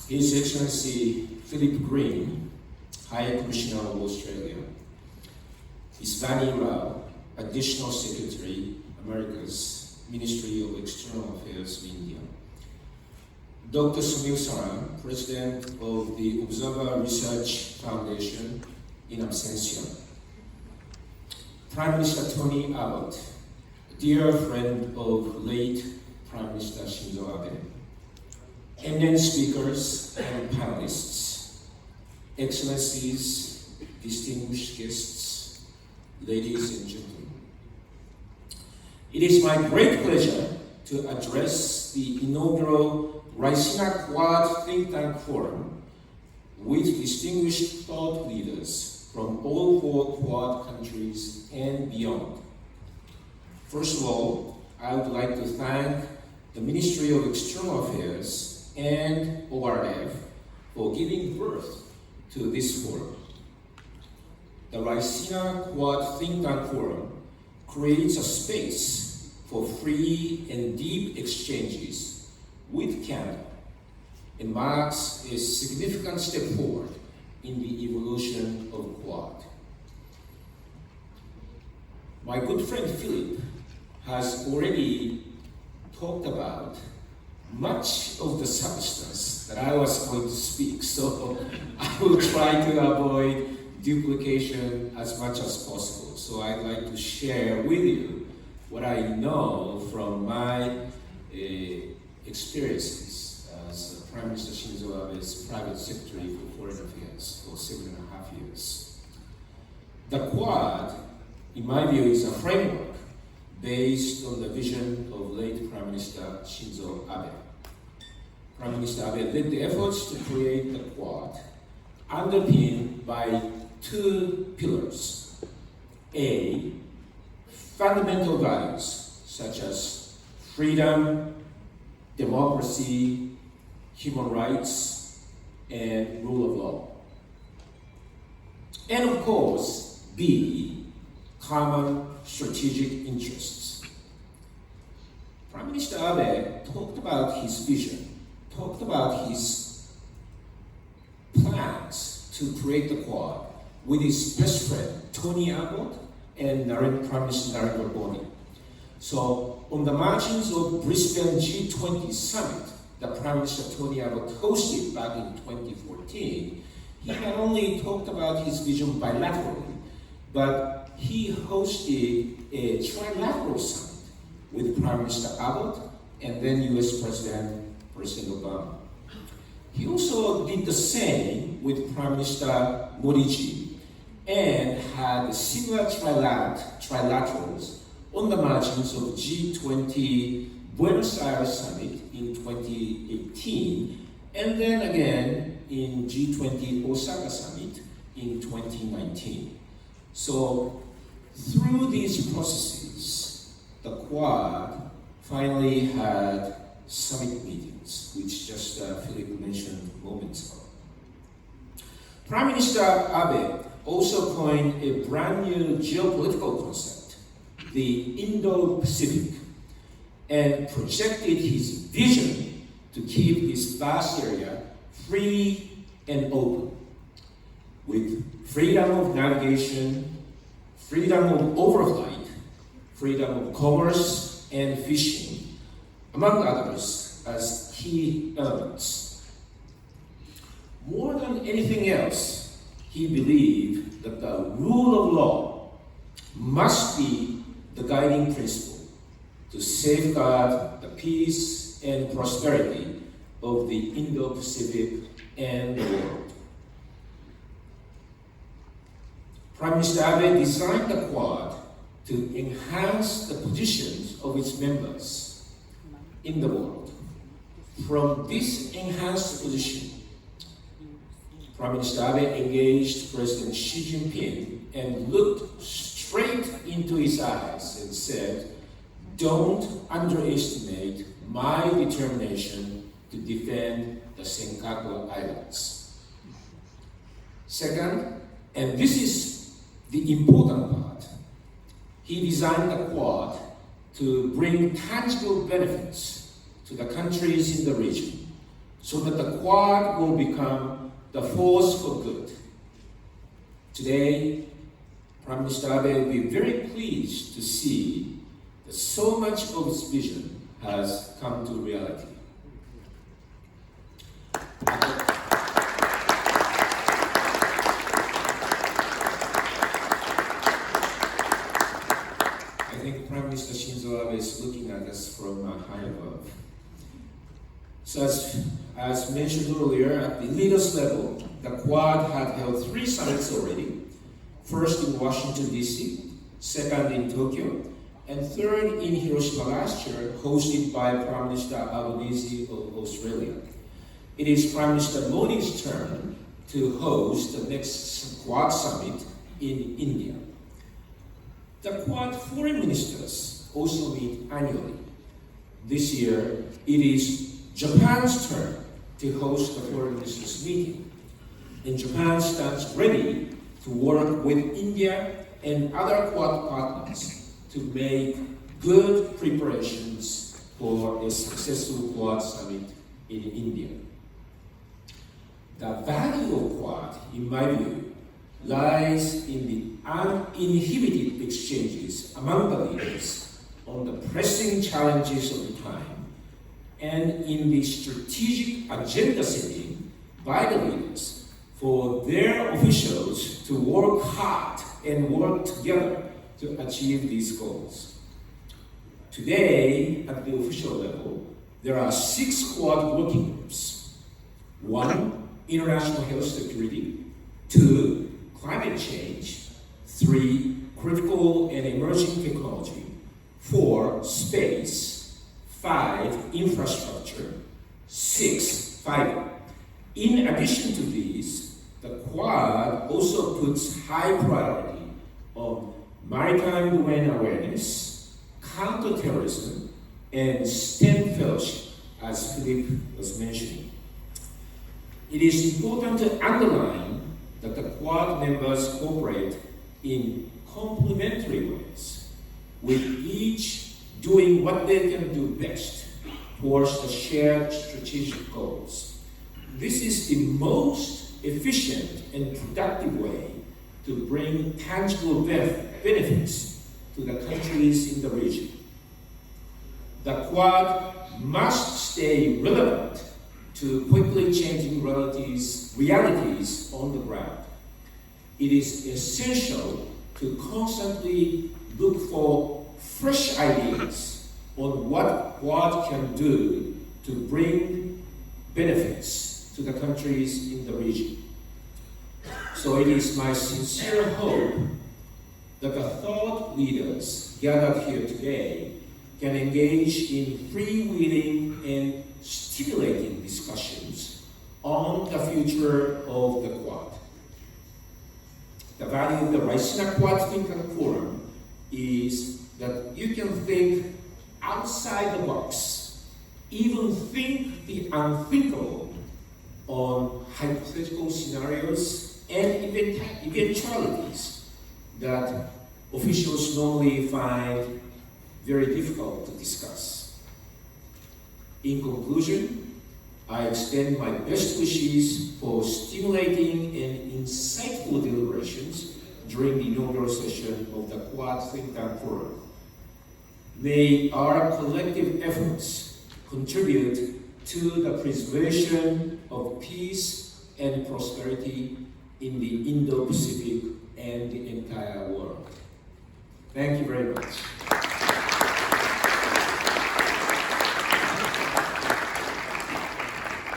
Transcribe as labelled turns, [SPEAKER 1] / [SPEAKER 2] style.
[SPEAKER 1] His Excellency Philip Green, High Commissioner of Australia, Ms. Vanny Rao, Additional Secretary, Americas, Ministry of External Affairs of India, Dr. Sunil Saran, President of the Observer Research Foundation in absentia, Prime Minister Tony Abbott, dear friend of late Prime Minister Shinzo Abe, eminent speakers and panelists, excellencies, distinguished guests, ladies and gentlemen. It is my great pleasure to address the inaugural Raisina Quad Think Tank Forum with distinguished thought leaders from all 4 Quad countries and beyond. First of all, I would like to thank the Ministry of External Affairs and ORF for giving birth to this forum. The Raisina Quad Think Tank Forum creates a space for free and deep exchanges with Canada and marks a significant step forward in the evolution of Quad. My good friend Philip has already talked about much of the substance that I was going to speak, so I will try to avoid duplication as much as possible. So I'd like to share with you what I know from my experiences as Prime Minister Shinzo Abe's private secretary for foreign affairs for 7.5 years. The Quad, in my view, is a framework based on the vision of late Prime Minister Shinzo Abe. Prime Minister Abe led the efforts to create the Quad, underpinned by 2 pillars. A, fundamental values such as freedom, democracy, human rights, and rule of law. And of course, B, common strategic interests. Prime Minister Abe talked about his vision, talked about his plans to create the Quad with his best friend, Tony Abbott, and Prime Minister Narendra Modi. So, on the margins of Brisbane G20 summit that Prime Minister Tony Abbott hosted back in 2014, he not only talked about his vision bilaterally, but he hosted a trilateral summit with Prime Minister Abbott and then US President Obama. He also did the same with Prime Minister Modi and had similar trilaterals on the margins of G20 Buenos Aires Summit in 2018, and then again in G20 Osaka Summit in 2019. So through these processes, the Quad finally had summit meetings, which just Philip mentioned moments ago. Prime Minister Abe also coined a brand new geopolitical concept, the Indo-Pacific, and projected his vision to keep this vast area free and open, with freedom of navigation, freedom of overflight, freedom of commerce and fishing, among others, as key elements. More than anything else, he believed that the rule of law must be the guiding principle to safeguard the peace and prosperity of the Indo-Pacific and the world. Prime Minister Abe designed the Quad to enhance the positions of its members in the world. From this enhanced position, Prime Minister Abe engaged President Xi Jinping and looked straight into his eyes and said, "Don't underestimate my determination to defend the Senkaku Islands." Second, and this is the important part, he designed the Quad to bring tangible benefits to the countries in the region, so that the Quad will become the force for good. Today, Prime Minister Abe will be very pleased to see that so much of his vision has come to reality. I think Prime Minister Shinzo Abe is looking at us from high above. So as mentioned earlier, at the leaders level, the Quad had held 3 summits already. First in Washington, D.C., second in Tokyo, and third in Hiroshima last year, hosted by Prime Minister Albanese of Australia. It is Prime Minister Modi's turn to host the next Quad summit in India. The Quad foreign ministers also meet annually. This year, it is Japan's turn to host the foreign ministers meeting. And Japan stands ready to work with India and other Quad partners to make good preparations for a successful Quad summit in India. The value of Quad, in my view, lies in the uninhibited exchanges among the leaders on the pressing challenges of the time, and in the strategic agenda setting by the leaders for their officials to work hard and work together to achieve these goals. Today, at the official level, there are 6 Quad working groups. 1, international health security. 2, climate change. 3, critical and emerging technology. 4, space. 5, infrastructure. 6, fiber. In addition to these, the Quad also puts high priority on maritime domain awareness, counterterrorism, and STEM fellowship, as Philip was mentioning. It is important to underline that the Quad members cooperate in complementary ways, with each doing what they can do best towards the shared strategic goals. This is the most efficient and productive way to bring tangible benefits to the countries in the region. The Quad must stay relevant to quickly changing realities on the ground. It is essential to constantly look for fresh ideas on what Quad can do to bring benefits to the countries in the region. So it is my sincere hope that the thought leaders gathered here today can engage in freewheeling and stimulating discussions on the future of the Quad. The value of the Raisina Quad Think Tank Forum is that you can think outside the box, even think the unthinkable on hypothetical scenarios and eventualities that officials normally find very difficult to discuss. In conclusion, I extend my best wishes for stimulating and insightful deliberations during the inaugural session of the Quad Think Tank Forum. May our collective efforts contribute to the preservation of peace and prosperity in the Indo-Pacific and the entire world. Thank you very much.